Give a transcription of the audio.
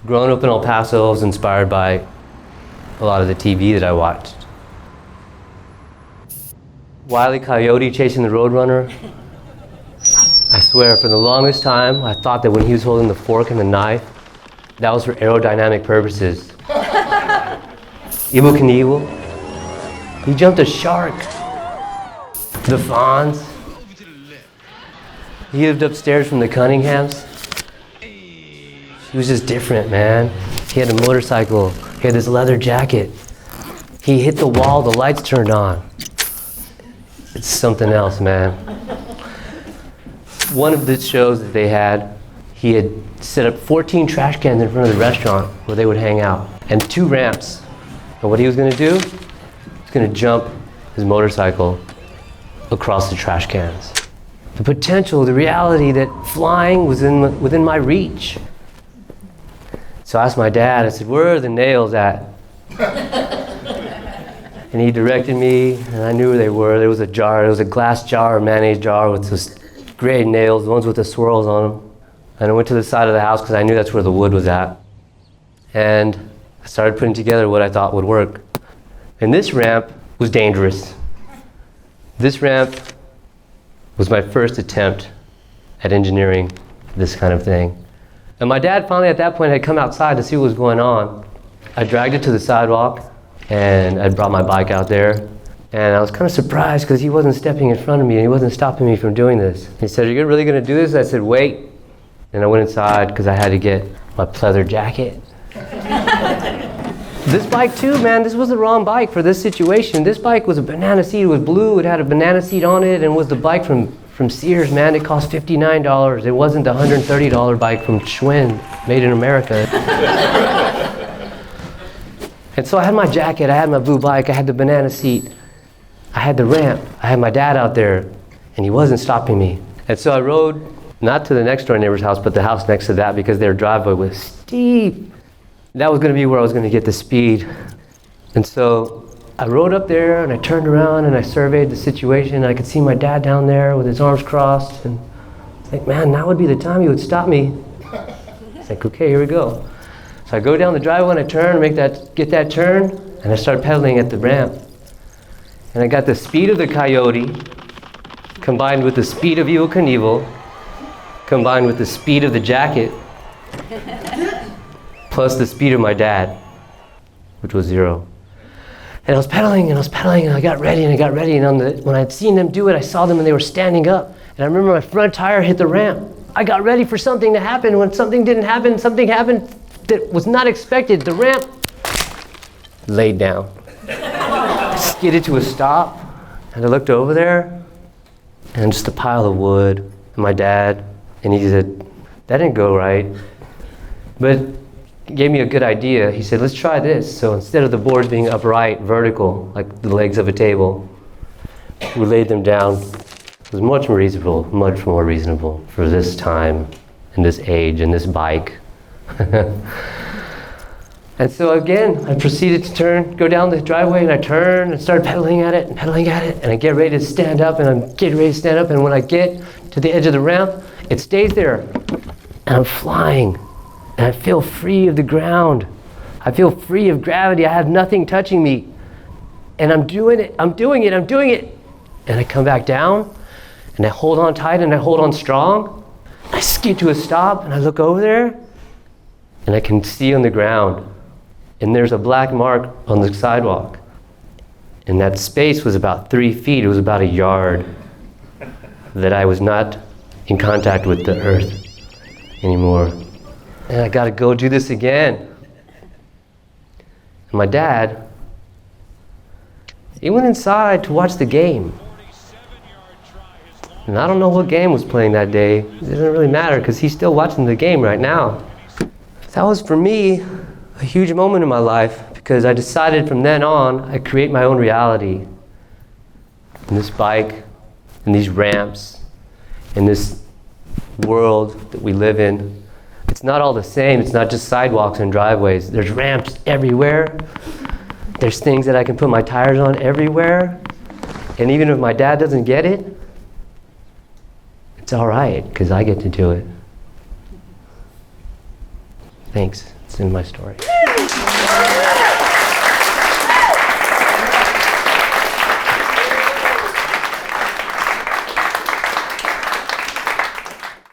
Growing up in El Paso, I was inspired by a lot of the TV that I watched. Wile E. Coyote chasing the Roadrunner. I swear, for the longest time, I thought that when he was holding the fork and the knife, that was for aerodynamic purposes. Evel Knievel, he jumped a shark. The Fonz, he lived upstairs from the Cunninghams. He was just different, man. He had a motorcycle, he had this leather jacket. He hit the wall, the lights turned on. It's something else, man. One of the shows that they had, he had set up 14 trash cans in front of the restaurant where they would hang out, and 2 ramps. And what he was gonna do, he was gonna jump his motorcycle across the trash cans. The potential, the reality that flying was within my reach. So I asked my dad, I said, where are the nails at? And he directed me, and I knew where they were. There was a jar, there was a glass jar, a mayonnaise jar with those gray nails, the ones with the swirls on them. And I went to the side of the house because I knew that's where the wood was at. And I started putting together what I thought would work. And this ramp was dangerous. This ramp was my first attempt at engineering this kind of thing. And my dad finally at that point had come outside to see what was going on. I dragged it to the sidewalk, and I brought my bike out there. And I was kind of surprised because he wasn't stepping in front of me and he wasn't stopping me from doing this. He said, are you really gonna do this? I said, wait. And I went inside because I had to get my pleather jacket. This bike too, man, this was the wrong bike for this situation. This bike was a banana seat, it was blue, it had a banana seat on it, and was the bike from Sears, man. It cost $59. It wasn't the $130 bike from Schwinn, made in America. And so I had my jacket, I had my blue bike, I had the banana seat, I had the ramp, I had my dad out there, and he wasn't stopping me. And so I rode, not to the next door neighbor's house, but the house next to that, because their driveway was steep. That was gonna be where I was gonna get the speed. And so I rode up there and I turned around and I surveyed the situation, and I could see my dad down there with his arms crossed, and I was like, man, now would be the time he would stop me. I was like, okay, here we go. So I go down the driveway and I turn, get that turn, and I start pedaling at the ramp. And I got the speed of the Coyote, combined with the speed of Evel Knievel, combined with the speed of the jacket, plus the speed of my dad, which was 0. And I was pedaling and I was pedaling, and I got ready and I got ready, and when I'd seen them do it, I saw them and they were standing up. And I remember my front tire hit the ramp. I got ready for something to happen. When something didn't happen, something happened that was not expected. The ramp laid down. Skidded to a stop, and I looked over there, and just a pile of wood, and my dad, and he said, that didn't go right. But he gave me a good idea. He said, let's try this. So instead of the boards being upright, vertical, like the legs of a table, we laid them down. It was much more reasonable for this time, and this age, and this bike. And so again, I proceeded to go down the driveway, and I turned and started pedaling at it, and I get ready to stand up, and I'm getting ready to stand up, and when I get to the edge of the ramp, it stays there, and I'm flying, and I feel free of the ground. I feel free of gravity. I have nothing touching me, and I'm doing it. And I come back down, and I hold on tight, and I hold on strong. I skid to a stop, and I look over there, and I can see on the ground, and there's a black mark on the sidewalk. And that space was about 3 feet, it was about a yard, that I was not in contact with the earth anymore. And I gotta go do this again. And my dad, he went inside to watch the game. And I don't know what game was playing that day. It doesn't really matter, because he's still watching the game right now. That was, for me, a huge moment in my life, because I decided from then on, I create my own reality. And this bike, and these ramps, and this world that we live in, it's not all the same. It's not just sidewalks and driveways. There's ramps everywhere. There's things that I can put my tires on everywhere. And even if my dad doesn't get it, it's all right, because I get to do it. Thanks. It's in my story.